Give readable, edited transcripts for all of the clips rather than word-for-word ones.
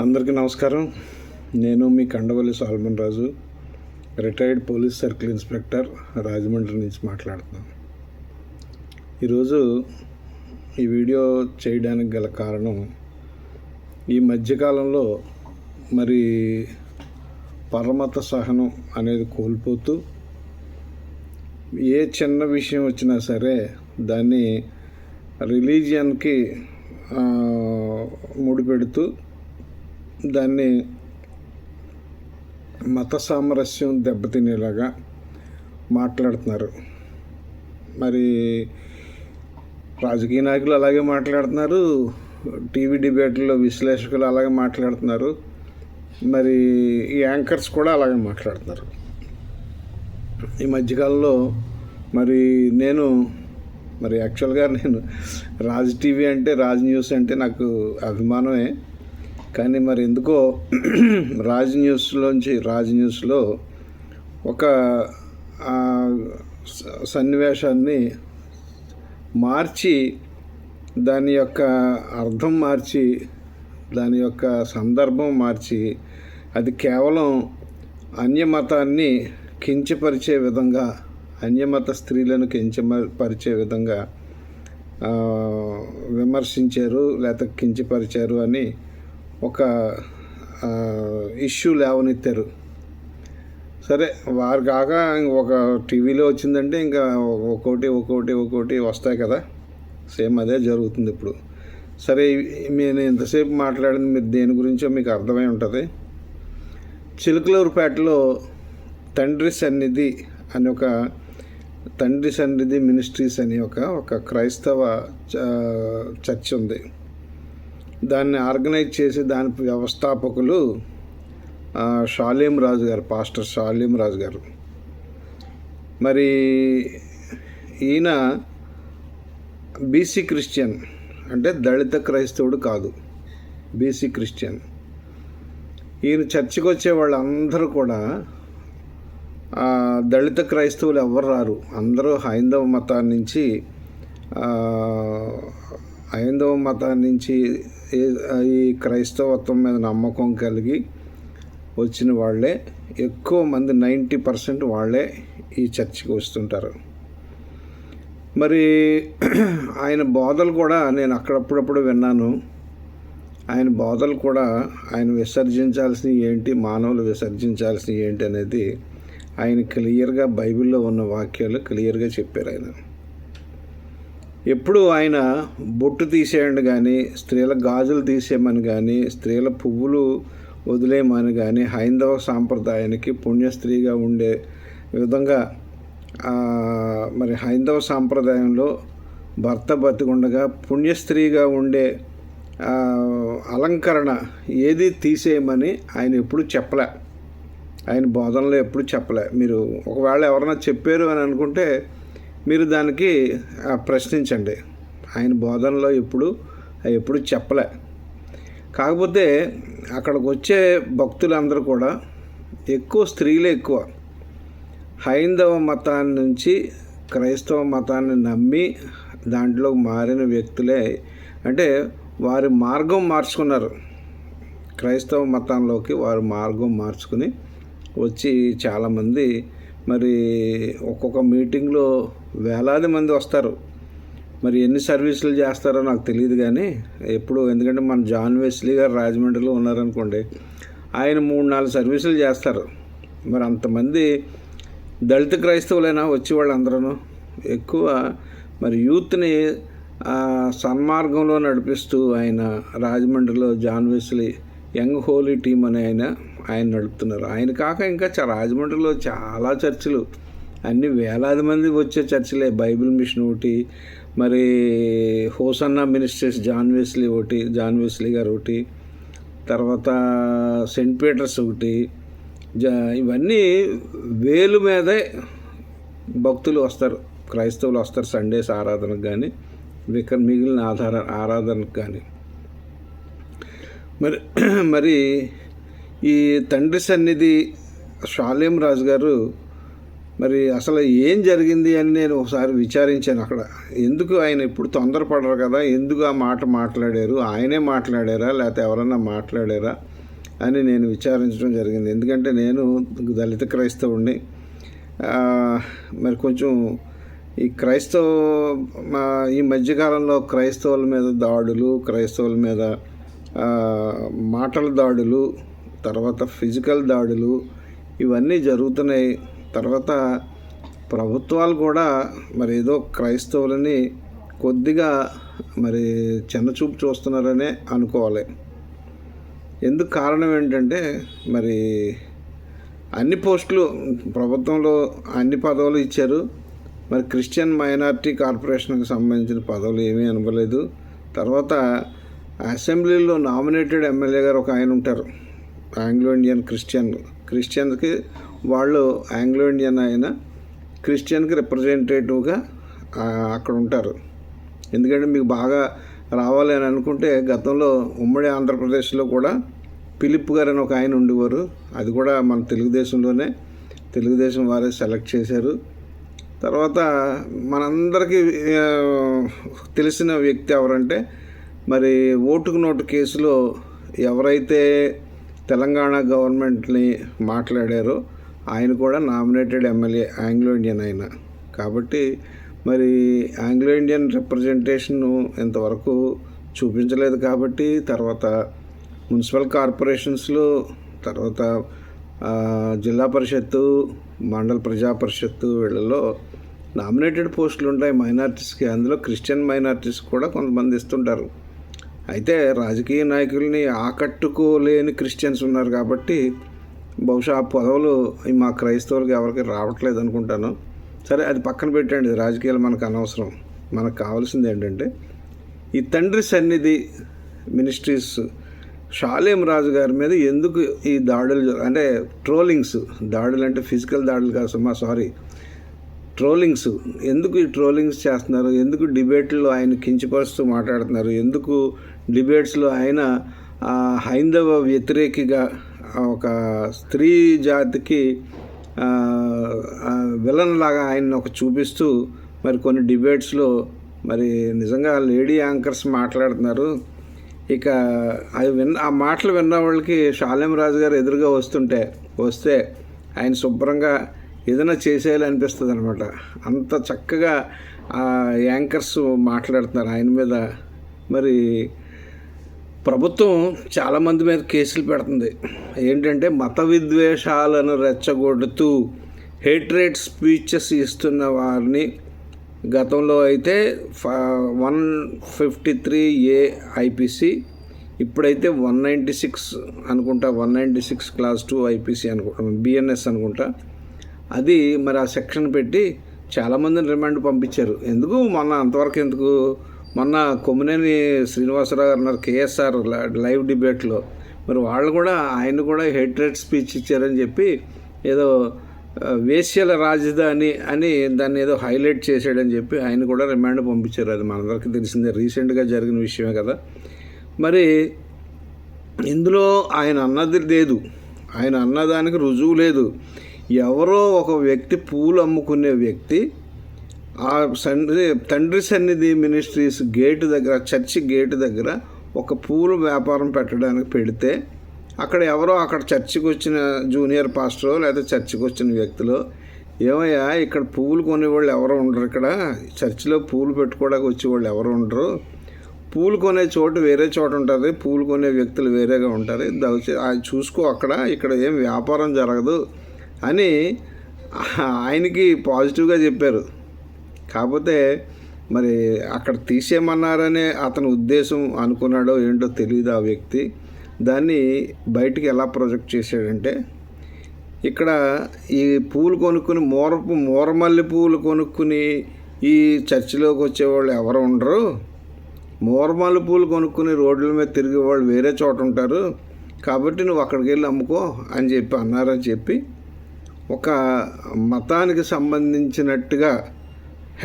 అందరికీ నమస్కారం. నేను మీ Kandavalli Solomon Raju, retired police circle inspector, Rajahmundry నుంచి మాట్లాడుతున్నాను. ఈరోజు ఈ వీడియో చేయడానికి గల కారణం, ఈ మధ్యకాలంలో మరి పరమత సహనం అనేది కోల్పోతూ ఏ చిన్న విషయం వచ్చినా సరే దాన్ని రిలీజియన్కి ముడిపెడుతూ దాన్ని మత సామరస్యం దెబ్బతినేలాగా మాట్లాడుతున్నారు. మరి రాజకీయ నాయకులు అలాగే మాట్లాడుతున్నారు, టీవీ డిబేట్లలో విశ్లేషకులు అలాగే మాట్లాడుతున్నారు, మరి ఈ యాంకర్స్ కూడా అలాగే మాట్లాడుతున్నారు. ఈ మధ్యకాలంలో యాక్చువల్గా నేను రాజ్ టీవీ అంటే, రాజ్ న్యూస్ అంటే నాకు అభిమానమే. కానీ మరి ఎందుకో రాజ్ న్యూస్లో ఒక సన్నివేశాన్ని మార్చి, దాని యొక్క అర్థం మార్చి, దాని యొక్క సందర్భం మార్చి, అది కేవలం అన్యమతాన్ని కించపరిచే విధంగా, అన్యమత స్త్రీలను కించపరిచే విధంగా విమర్శించారు లేకపోతే కించపరిచారు అని ఒక ఇష్యూ లేవనెత్తారు. సరే, వారు కాక ఒక టీవీలో వచ్చిందంటే ఇంకా ఒక్కోటి వస్తాయి కదా. సేమ్ అదే జరుగుతుంది ఇప్పుడు. సరే, నేను ఎంతసేపు మాట్లాడింది మీరు దేని గురించో మీకు అర్థమై ఉంటుంది. చిలుకలూరుపేటలో తండ్రి సన్నిధి మినిస్ట్రీస్ అని ఒక క్రైస్తవ చర్చ్ ఉంది. దాన్ని ఆర్గనైజ్ చేసి దాని వ్యవస్థాపకులు పాస్టర్ షాలేం రాజు గారు. మరి ఈయన బీసీ క్రిస్టియన్, అంటే దళిత క్రైస్తవుడు కాదు, బీసీ క్రిస్టియన్. ఈయన చర్చికి వచ్చే వాళ్ళందరూ కూడా దళిత క్రైస్తవులు ఎవ్వరు రారు, అందరూ హైందవ మతాన్నించి ఈ క్రైస్తవత్వం మీద నమ్మకం కలిగి వచ్చిన వాళ్ళే ఎక్కువ మంది, 90% వాళ్ళే ఈ చర్చికి వస్తుంటారు. మరి ఆయన బోధలు కూడా నేను అక్కడప్పుడప్పుడు విన్నాను. ఆయన బోధలు కూడా ఆయన విసర్జించాల్సినవి ఏంటి, మానవులు విసర్జించాల్సినవి ఏంటి అనేది ఆయన క్లియర్గా, బైబిల్లో ఉన్న వాక్యాలు క్లియర్గా చెప్పారు. ఆయన ఎప్పుడు ఆయన బొట్టు తీసేయండి కానీ, స్త్రీల గాజులు తీసేయమని కానీ, స్త్రీల పువ్వులు వదిలేయమని కానీ, హైందవ సాంప్రదాయానికి పుణ్యస్త్రీగా ఉండే విధంగా, మరి హైందవ సాంప్రదాయంలో భర్త బతికుండగా పుణ్యస్త్రీగా ఉండే అలంకరణ ఏది తీసేయమని ఆయన ఎప్పుడు చెప్పలే, ఆయన బోధనలో ఎప్పుడు చెప్పలే. మీరు ఒకవేళ ఎవరైనా చెప్పారు అని అనుకుంటే మీరు దానికి ప్రశ్నించండి. ఆయన బోధనలో ఎప్పుడు చెప్పలే. కాకపోతే అక్కడికి వచ్చే భక్తులందరూ కూడా ఎక్కువ స్త్రీలే, ఎక్కువ హైందవ మతాన్ని నుంచి క్రైస్తవ మతాన్ని నమ్మి దాంట్లో మారిన వ్యక్తులే. అంటే వారి మార్గం మార్చుకున్నారు, క్రైస్తవ మతంలోకి వారు మార్గం మార్చుకుని వచ్చి చాలామంది, మరి ఒక్కొక్క మీటింగ్లో వేలాది మంది వస్తారు. మరి ఎన్ని సర్వీసులు చేస్తారో నాకు తెలియదు కానీ ఎందుకంటే మన జాన్ వెస్లీ గారు రాజమండ్రిలో ఉన్నారనుకోండి, ఆయన 3-4 సర్వీసులు చేస్తారు. మరి అంతమంది దళిత క్రైస్తవులైనా వచ్చి వాళ్ళందరూ ఎక్కువ మరి యూత్ని సన్మార్గంలో నడిపిస్తూ ఆయన రాజమండ్రిలో John Wesley Young Holy Team అని ఆయన నడుపుతున్నారు. ఆయన కాక ఇంకా రాజమండ్రిలో చాలా చర్చిలు, అన్ని వేలాది మంది వచ్చే చర్చిలే. బైబిల్ మిషన్ ఒకటి, మరి హోసన్నా మినిస్ట్రీస్ జాన్ వెస్లీ గారు ఒకటి, తర్వాత సెయింట్ పీటర్స్ ఒకటి. ఇవన్నీ వేలు మీదే భక్తులు వస్తారు, క్రైస్తవులు వస్తారు సండేస్ ఆరాధనకు కానీ, మిగిలిన ఆరాధనకు కానీ. మరి ఈ తండ్రి సన్నిధి షాలేం రాజు గారు మరి అసలు ఏం జరిగింది అని నేను ఒకసారి విచారించాను అక్కడ. ఎందుకు ఆయన ఎప్పుడు తొందరపడరు కదా, ఎందుకు ఆ మాట మాట్లాడారు, ఆయనే మాట్లాడారా లేకపోతే ఎవరన్నా మాట్లాడారా అని నేను విచారించడం జరిగింది. ఎందుకంటే నేను దళిత క్రైస్తవుడిని. మరి కొంచెం ఈ ఈ మధ్యకాలంలో క్రైస్తవుల మీద దాడులు, క్రైస్తవుల మీద మాటల దాడులు, తర్వాత ఫిజికల్ దాడులు ఇవన్నీ జరుగుతున్నాయి. తర్వాత ప్రభుత్వాలు కూడా మరి ఏదో క్రైస్తవులని కొద్దిగా మరి చిన్నచూపు చూస్తున్నారనే అనుకోవాలి. ఎందుకు కారణం ఏంటంటే మరి అన్ని పోస్టులు ప్రభుత్వంలో అన్ని పదవులు ఇచ్చారు. మరి క్రిస్టియన్ మైనారిటీ కార్పొరేషన్కి సంబంధించిన పదవులు ఏమీ ఇవ్వలేదు. తర్వాత అసెంబ్లీలో నామినేటెడ్ ఎమ్మెల్యే గారు ఒక ఆయన ఉంటారు, ఆంగ్లో ఇండియన్ క్రిస్టియన్కి వాళ్ళు ఆంగ్లో ఇండియన్ ఆయన క్రిస్టియన్కి రిప్రజెంటేటివ్గా అక్కడ ఉంటారు. ఎందుకంటే మీకు బాగా రావాలి అని అనుకుంటే గతంలో ఉమ్మడి ఆంధ్రప్రదేశ్లో కూడా పిలిప్ గారు అని ఒక ఆయన ఉండేవారు. అది కూడా మన తెలుగుదేశం వారే సెలెక్ట్ చేశారు. తర్వాత మనందరికీ తెలిసిన వ్యక్తి ఎవరంటే మరి ఓటుకు నోటు కేసులో ఎవరైతే తెలంగాణ గవర్నమెంట్ని మాట్లాడారో ఆయన కూడా నామినేటెడ్ ఎమ్మెల్యే ఆంగ్లో ఇండియన్ ఆయన. కాబట్టి మరి ఆంగ్లో ఇండియన్ రిప్రజెంటేషను ఇంతవరకు చూపించలేదు. కాబట్టి తర్వాత మున్సిపల్ కార్పొరేషన్స్లో, తర్వాత జిల్లా పరిషత్తు, మండల ప్రజా పరిషత్తు వీళ్ళలో నామినేటెడ్ పోస్టులు ఉంటాయి మైనారిటీస్కి. అందులో క్రిస్టియన్ మైనారిటీస్ కూడా కొంతమంది ఇస్తుంటారు. అయితే రాజకీయ నాయకుల్ని ఆకట్టుకోలేని క్రిస్టియన్స్ ఉన్నారు కాబట్టి బహుశా ఆ పదవులు మా క్రైస్తవులకి ఎవరికి రావట్లేదు అనుకుంటాను. సరే, అది పక్కన పెట్టండి, రాజకీయాలు మనకు అనవసరం. మనకు కావాల్సింది ఏంటంటే ఈ తండ్రి సన్నిధి మినిస్ట్రీస్ షాలేం రాజు గారి మీద ఎందుకు ఈ దాడులు, అంటే దాడులు అంటే ఫిజికల్ దాడులు కాదు సుమా, ట్రోలింగ్స్ ఎందుకు ఈ ట్రోలింగ్స్ చేస్తున్నారు? ఎందుకు డిబేట్లో ఆయన కించపరుస్తూ మాట్లాడుతున్నారు? ఎందుకు డిబేట్స్లో ఆయన హైందవ వ్యతిరేకిగా ఒక స్త్రీ జాతికి విలన్ లాగా ఆయన ఒక చూపిస్తూ మరి కొన్ని డిబేట్స్లో మరి నిజంగా లేడీ యాంకర్స్ మాట్లాడుతున్నారు. ఇక ఆ మాటలు విన్న వాళ్ళకి షాలేం రాజు గారు ఎదురుగా వస్తే ఆయన శుభ్రంగా ఏదైనా చేసేయాలనిపిస్తుంది అనమాట. అంత చక్కగా యాంకర్స్ మాట్లాడుతున్నారు ఆయన మీద. మరి ప్రభుత్వం చాలామంది మీద కేసులు పెడుతుంది. ఏంటంటే మత విద్వేషాలను రెచ్చగొడుతూ హేట్రేట్ స్పీచెస్ ఇస్తున్న వారిని గతంలో అయితే 153A IPC, ఇప్పుడైతే 196 అనుకుంటా, 196 Class 2 IPC అనుకుంటా, BNS అనుకుంటా. అది మరి ఆ సెక్షన్ పెట్టి చాలామందిని రిమాండ్ పంపించారు. ఎందుకు మొన్న కొమ్మినేని శ్రీనివాసరావు గారు ఉన్నారు KSR లైవ్ డిబేట్లో. మరి వాళ్ళు కూడా ఆయన కూడా హేట్రేట్ స్పీచ్ ఇచ్చారని చెప్పి ఏదో వేశ్యల రాజధాని అని దాన్ని ఏదో హైలైట్ చేశాడని చెప్పి ఆయన కూడా రిమాండ్ పంపించారు. అది మనందరికీ తెలిసిందే, రీసెంట్గా జరిగిన విషయమే కదా. మరి ఇందులో ఆయన అన్నది లేదు, ఆయన అన్నదానికి రుజువు లేదు. ఎవరో ఒక వ్యక్తి పూలు అమ్ముకునే వ్యక్తి ఆ తండ్రి సన్నిధి మినిస్ట్రీస్ గేటు దగ్గర, చర్చి గేటు దగ్గర ఒక పూలు వ్యాపారం పెట్టడానికి పెడితే అక్కడ చర్చికి వచ్చిన జూనియర్ పాస్టరో లేదా చర్చికి వచ్చిన వ్యక్తులు, ఏమయ్యా ఇక్కడ పువ్వులు కొనేవాళ్ళు ఎవరు ఉండరు, ఇక్కడ చర్చిలో పూలు పెట్టుకోవడానికి వచ్చేవాళ్ళు ఎవరు ఉండరు, పూలు కొనే చోటు వేరే చోట ఉంటుంది, పూలు కొనే వ్యక్తులు వేరేగా ఉంటారు, అది చూసుకో, ఇక్కడ ఏం వ్యాపారం జరగదు అని ఆయనకి పాజిటివ్గా చెప్పారు. కాకపోతే మరి అక్కడ తీసేయమన్నారనే అతని ఉద్దేశం అనుకున్నాడో ఏంటో తెలియదు ఆ వ్యక్తి. దాన్ని బయటికి ఎలా ప్రొజెక్ట్ చేశాడంటే, ఇక్కడ ఈ పూలు కొనుక్కుని మూరమల్లి పూలు కొనుక్కుని ఈ చర్చిలోకి వచ్చేవాళ్ళు ఎవరు ఉండరు, మూరమల్లి పూలు కొనుక్కుని రోడ్ల మీద తిరిగేవాళ్ళు వేరే చోట ఉంటారు, కాబట్టి నువ్వు అక్కడికి వెళ్ళి అమ్ముకో అని చెప్పి అన్నారని చెప్పి ఒక మతానికి సంబంధించినట్టుగా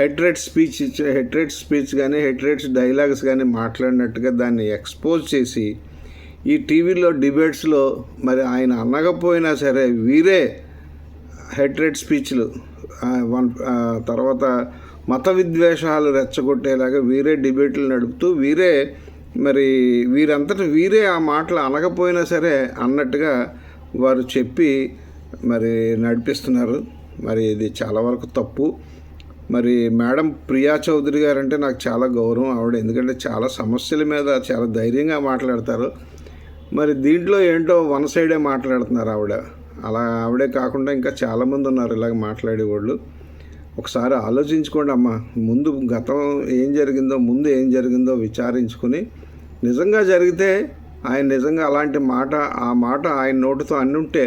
హెట్రేట్ స్పీచ్ కానీ హెట్రేట్స్ డైలాగ్స్ కానీ మాట్లాడినట్టుగా దాన్ని ఎక్స్పోజ్ చేసి ఈ టీవీలో డిబేట్స్లో మరి ఆయన అనకపోయినా సరే వీరే హెట్రేట్ స్పీచ్లు, తర్వాత మత విద్వేషాలు రెచ్చగొట్టేలాగా వీరే డిబేట్లు నడుపుతూ మరి వీరంతటా వీరే ఆ మాటలు అనకపోయినా సరే అన్నట్టుగా వారు చెప్పి మరి నడిపిస్తున్నారు. మరి ఇది చాలా వరకు తప్పు. మరి మేడం ప్రియా చౌదరి గారు అంటే నాకు చాలా గౌరవం ఆవిడ, ఎందుకంటే చాలా సమస్యల మీద చాలా ధైర్యంగా మాట్లాడతారు. మరి దీంట్లో ఏంటో వన్ సైడే మాట్లాడుతున్నారు ఆవిడ. అలా ఆవిడే కాకుండా ఇంకా చాలామంది ఉన్నారు ఇలాగ మాట్లాడేవాళ్ళు. ఒకసారి ఆలోచించుకోండి అమ్మా. ముందు గతం ఏం జరిగిందో విచారించుకుని, నిజంగా జరిగితే ఆయన నిజంగా అలాంటి ఆ మాట ఆయన నోటితో అన్నుంటే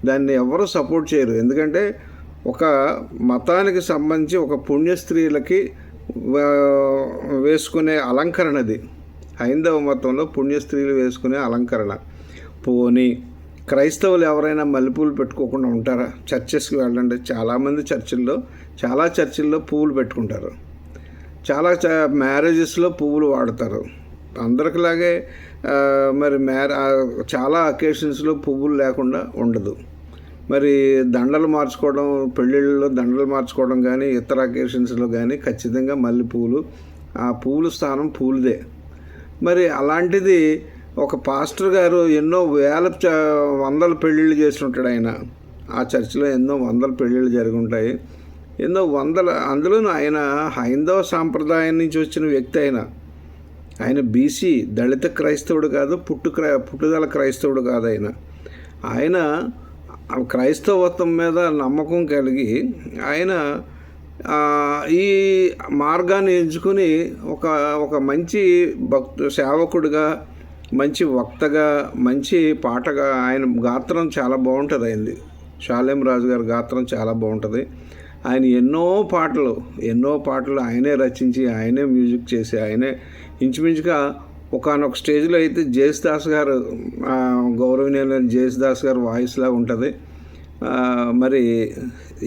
దాన్ని ఎవరు సపోర్ట్ చేయరు. ఎందుకంటే ఒక మతానికి సంబంధించి ఒక పుణ్యస్త్రీలకి వేసుకునే అలంకరణది. హైందవ మతంలో పుణ్యస్త్రీలు వేసుకునే అలంకరణ. పోనీ క్రైస్తవులు ఎవరైనా మల్లెపూలు పెట్టుకోకుండా ఉంటారా? చర్చెస్కి వెళ్ళండి, చాలా చర్చిల్లో పువ్వులు పెట్టుకుంటారు. చాలా మ్యారేజెస్లో పువ్వులు వాడతారు. అందరికిలాగే మరి చాలా అకేషన్స్లో పువ్వులు లేకుండా ఉండదు. మరి దండలు మార్చుకోవడం, పెళ్ళిళ్ళలో దండలు మార్చుకోవడం కానీ, ఇతర అకేషన్స్లో కానీ ఖచ్చితంగా మల్లెపూలు, ఆ పువ్వుల స్థానం పూలదే. మరి అలాంటిది ఒక పాస్టర్ గారు ఎన్నో వందల పెళ్ళిళ్ళు చేస్తుంటాడు ఆయన. ఆ చర్చిలో ఎన్నో వందల పెళ్ళిళ్ళు జరిగి ఉంటాయి. అందులోనూ ఆయన హైందవ సాంప్రదాయం నుంచి వచ్చిన వ్యక్తి. ఆయన బీసీ దళిత క్రైస్తవుడు కాదు, పుట్టుదల క్రైస్తవుడు కాదు. ఆయన క్రైస్తవత్వం మీద నమ్మకం కలిగి ఆయన ఈ మార్గాన్ని ఎంచుకుని ఒక మంచి సేవకుడిగా, మంచి వక్తగా, మంచి పాటగా, ఆయన గాత్రం చాలా బాగుంటుంది. అయింది షాలేం రాజు గారి గాత్రం చాలా బాగుంటుంది. ఆయన ఎన్నో పాటలు ఆయనే రచించి, ఆయనే మ్యూజిక్ చేసి, ఆయనే ఇంచుమించుగా ఒకానొక స్టేజ్లో అయితే జేసుదాస్ గారు, గౌరవనీయులైన జేసుదాస్ గారు వాయిస్లా ఉంటుంది. మరి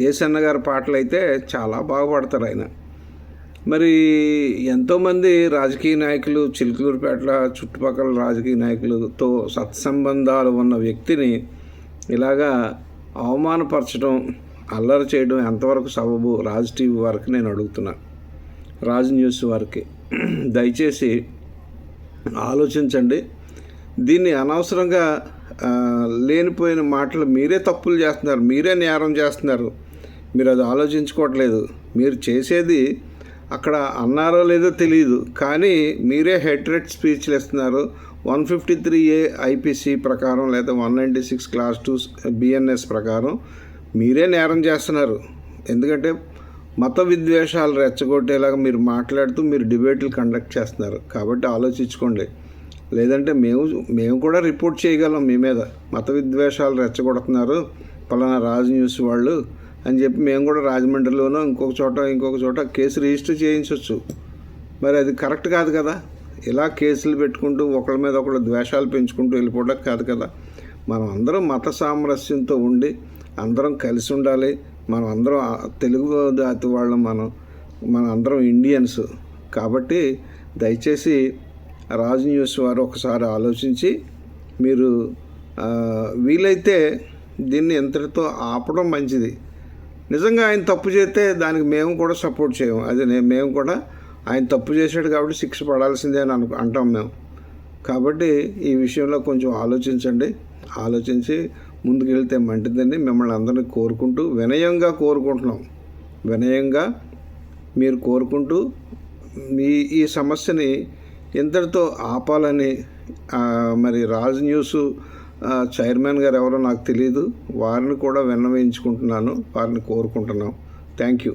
ఏసన్న గారి పాటలు అయితే చాలా బాగా పాడతారు ఆయన. మరి ఎంతోమంది రాజకీయ నాయకులు, చిలుకలూరుపేట చుట్టుపక్కల రాజకీయ నాయకులతో సత్సంబంధాలు ఉన్న వ్యక్తిని ఇలాగా అవమానపరచడం, అల్లరి చేయడం ఎంతవరకు సబబు? రాజ్ టీవీ వారికి నేను అడుగుతున్నా, రాజ్ న్యూస్ వారికి దయచేసి ఆలోచించండి. దీన్ని అనవసరంగా లేనిపోయిన మాటలు, మీరే తప్పులు చేస్తున్నారు, మీరే నేరం చేస్తున్నారు. మీరు అది ఆలోచించుకోవట్లేదు. మీరు చేసేది అక్కడ అన్నారో లేదో తెలియదు, కానీ మీరే హెట్రేట్ స్పీచ్లు ఇస్తున్నారు. 153A IPC ప్రకారం లేదా 196 Class 2 BNS ప్రకారం మీరే నేరం చేస్తున్నారు. ఎందుకంటే మత విద్వేషాలు రెచ్చగొట్టేలాగా మీరు మాట్లాడుతూ మీరు డిబేట్లు కండక్ట్ చేస్తున్నారు. కాబట్టి ఆలోచించుకోండి. లేదంటే మేము కూడా రిపోర్ట్ చేయగలం మీ మీద. మత విద్వేషాలు రెచ్చగొడుతున్నారు పలానా రాజ్ న్యూస్ వాళ్ళు అని చెప్పి మేము కూడా రాజమండ్రిలోనో ఇంకొక చోట కేసు రిజిస్టర్ చేయించవచ్చు. మరి అది కరెక్ట్ కాదు కదా. ఇలా కేసులు పెట్టుకుంటూ ఒకళ్ళ మీద ఒకళ్ళు ద్వేషాలు పెంచుకుంటూ వెళ్ళిపోవడం కాదు కదా. మనం అందరం మత సామరస్యంతో ఉండి అందరం కలిసి ఉండాలి. మనం అందరం తెలుగు జాతి వాళ్ళం, మన అందరం ఇండియన్స్. కాబట్టి దయచేసి రాజ్ న్యూస్ వారు ఒకసారి ఆలోచించి మీరు వీలైతే దీన్ని ఎంతటితో ఆపడం మంచిది. నిజంగా ఆయన తప్పు చేస్తే దానికి మేము కూడా సపోర్ట్ చేయము. మేము కూడా ఆయన తప్పు చేశాడు కాబట్టి శిక్ష పడాల్సిందే అని అంటాం మేము. కాబట్టి ఈ విషయంలో కొంచెం ఆలోచించి ముందుకు వెళ్తే మంచిదని మిమ్మల్ని అందరినీ కోరుకుంటూ వినయంగా మీరు కోరుకుంటూ ఈ సమస్యని ఇంతటితో ఆపాలని మరి రాజ్ న్యూస్ చైర్మన్ గారు ఎవరో నాకు తెలియదు, వారిని కూడా విన్నవించుకుంటున్నాను, వారిని కోరుకుంటున్నాం. Thank you.